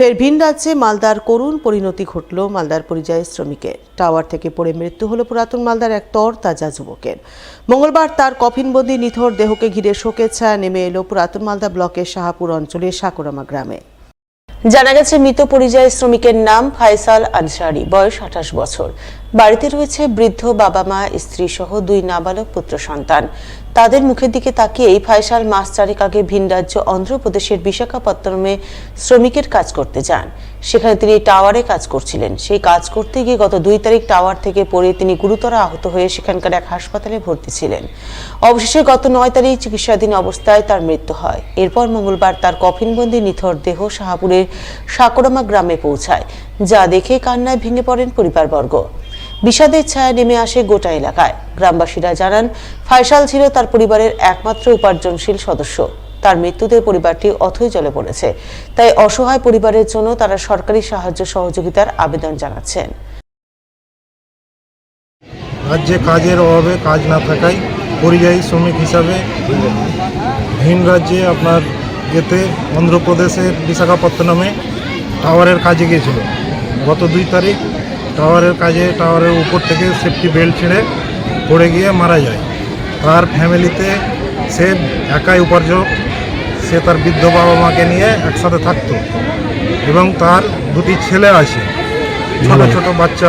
ফের ভিন রাজ্যে মালদার করুণ পরিণতি ঘটল মালদার পরিযায়ী শ্রমিকের। টাওয়ার থেকে পড়ে মৃত্যু হলো পুরাতন মালদার এক তরতাজা যুবকের। মঙ্গলবার তার কফিনবন্দি নিথর দেহকে ঘিরে শোকের ছায়া নেমে এলো পুরাতন মালদা ব্লকের শাহাপুর অঞ্চলের সাকুরামা গ্রামে। জানা গেছে, মৃত পরিযায়ী শ্রমিকের নাম ফাইসাল আনসারি, বয়স 28 বছর। বাড়িতে রয়েছে বৃদ্ধ বাবা মা, স্ত্রী সহ 2 নাবালক পুত্র সন্তান। তাদের মুখের দিকে তাকিয়েই ফাইসাল মাস 4 আগে ভিন রাজ্য অন্ধ্রপ্রদেশের বিশাখাপত্তনমে শ্রমিকের কাজ করতে যান। সেখানে তিনি টাওয়ারে কাজ করছিলেন। সেই কাজ করতে গিয়ে গত 2 তারিখ টাওয়ার থেকে পড়ে তিনি গুরুতর আহত হয়ে সেখানকার এক হাসপাতালে ভর্তি ছিলেন। অবশেষে গত 9 তারিখ চিকিৎসাধীন অবস্থায় তার মৃত্যু হয়। এরপর মঙ্গলবার তার কফিনবন্দি নিথর দেহ শাহাপুরের সাকুরামা গ্রামে পৌঁছায়, যা দেখে কান্নায় ভেঙে পড়েন পরিবারবর্গ। বিষাদের ছায়া নেমে আসে গোটা এলাকায়। গ্রামবাসীরা জানান, ফাইসাল ছিল তার পরিবারের একমাত্র উপার্জনশীল সদস্য। তার মৃত্যুতে পরিবারটি অথৈ জলে পড়েছে। তাই অসহায় পরিবারের জন্য তারা সরকারি সাহায্য সহযোগিতার আবেদন জানাচ্ছেন। রাজ্যে কাজের অভাবে, কাজ না থাকায় পরিযায়ী শ্রমিক হিসাবে ভিন রাজ্যে আপনার যেতে অন্ধ্রপ্রদেশের বিশাখাপত্তনমে টাওয়ারের কাজে গিয়েছিল। গত 2 তারিখ টাওয়ারের উপর থেকে সেফটি বেল্ট ছেড়ে পড়ে গিয়ে মারা যায়। তার ফ্যামিলিতে সে একাই উপার্জক। সে তার বৃদ্ধ বাবা মাকে নিয়ে একসাথে থাকতো এবং তার 2টি ছেলে আছে, ছোট ছোট বাচ্চা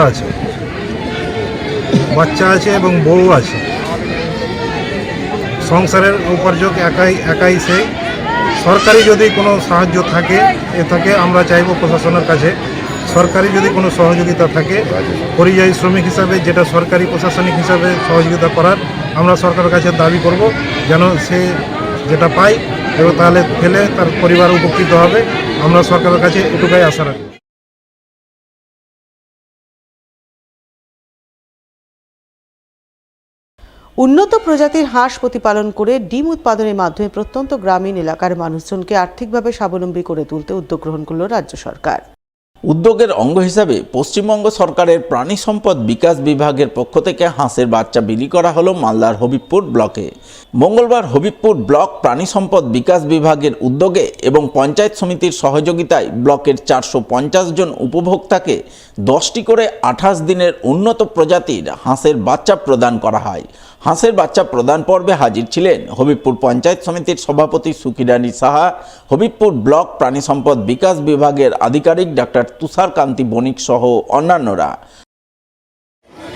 আছে এবং বউ আছে। সংসারের উপার্জক একাই সে। সরকারি যদি কোনো সাহায্য থাকে আমরা চাইব প্রশাসনের কাছে, সরকারি যদি কোনো সহযোগিতা থাকে পরিযায়ী শ্রমিক হিসাবে, যেটা সরকারি প্রশাসনিক হিসাবে সহযোগিতা করার আমরা সরকারের কাছে দাবি করব, যেন সে যেটা পায় এবং তাহলে ফেলে তার পরিবার উপকৃত হবে। আমরা সরকারের কাছে এটুকুই আশা রাখি। উন্নত প্রজাতির হাঁস প্রতিপালন করে ডিম উৎপাদনের মাধ্যমে প্রত্যন্ত গ্রামীণ এলাকার মানুষজনকে আর্থিকভাবে স্বাবলম্বী করে তুলতে উদ্যোগ গ্রহণ করল রাজ্য সরকার। উদ্যোগের অঙ্গ হিসাবে পশ্চিমবঙ্গ সরকারের প্রাণী সম্পদ বিকাশ বিভাগের পক্ষ থেকে হাঁসের বাচ্চা বিলি করা হলো মালদার হবিবপুর ব্লকে। মঙ্গলবার হবিবপুর ব্লক প্রাণী সম্পদ বিকাশ বিভাগের উদ্যোগে এবং পঞ্চায়েত সমিতির সহযোগিতায় ব্লকের 450 জন উপভোক্তাকে 10টি করে 28 দিনের উন্নত প্রজাতির হাঁসের বাচ্চা প্রদান করা হয়। হাঁসের বাচ্চা প্রদান পর্বে হাজির ছিলেন হবিবপুর পঞ্চায়েত সমিতির সভাপতি সুকিরানী সাহা, হবিবপুর ব্লক প্রাণী সম্পদ বিকাশ বিভাগের আধিকারিক ডাক্তার তুষার কান্তি বণিক সহ অন্যান্যরা।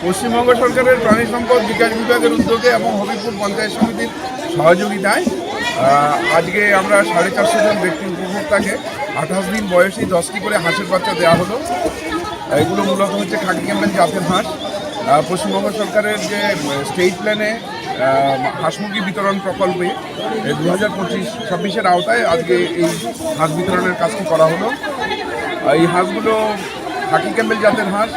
পশ্চিমবঙ্গ সরকারের প্রাণী সম্পদ বিকাশ বিভাগের উদ্যোগে এবং হবিবপুর পঞ্চায়েত সমিতির সহযোগিতায় আজকে আমরা 450 জন ব্যক্তি উপভোক্তাকে 28 দিন বয়সী 10টি করে হাঁসের বাচ্চা দেওয়া হলো। এগুলো মূলত হচ্ছে খাকি ক্যাম্পেল জাতের হাঁস। পশ্চিমবঙ্গ সরকারের যে স্টেট প্ল্যানে হাঁস মুরগি বিতরণ প্রকল্পে 2025-26-এর আওতায় আজকে এই হাঁস বিতরণের কাজটি করা হলো। এই হাঁসগুলো খাকি ক্যাম্পেল জাতের হাঁস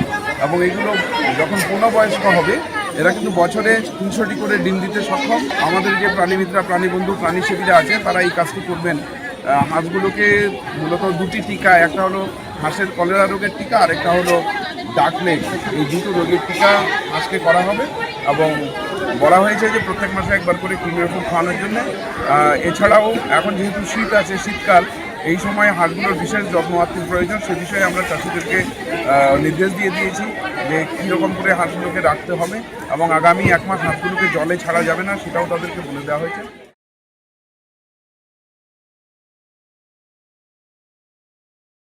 এবং এগুলো যখন পূর্ণবয়স্ক হবে এরা কিন্তু বছরে 300টি করে ডিম দিতে সক্ষম। আমাদের যে প্রাণীমিত্রা, প্রাণীবন্ধু, প্রাণীসেবীরা আছে তারা এই কাজটি করবেন। হাঁসগুলোকে মূলত 2টি টিকা, একটা হলো হাঁসের কলেরা রোগের টিকা আর একটা হলো ডাকলেগ, এই 2টো রোগের টিকা আজকে করা হবে এবং বলা হয়েছে যে প্রত্যেক মাসে একবার করে কৃমি ওষুধ খাওয়ানোর জন্য। এছাড়াও এখন যেহেতু শীত আছে, শীতকাল, এই সময় হাঁসগুলোর বিশেষ যত্নআত্তির প্রয়োজন। সে বিষয়ে আমরা চাষিদেরকে নির্দেশ দিয়ে দিয়েছি যে কীরকম করে হাঁসগুলোকে রাখতে হবে এবং আগামী 1 মাস হাঁসগুলোকে জলে ছাড়া যাবে না, সেটাও তাদেরকে বলে দেওয়া হয়েছে।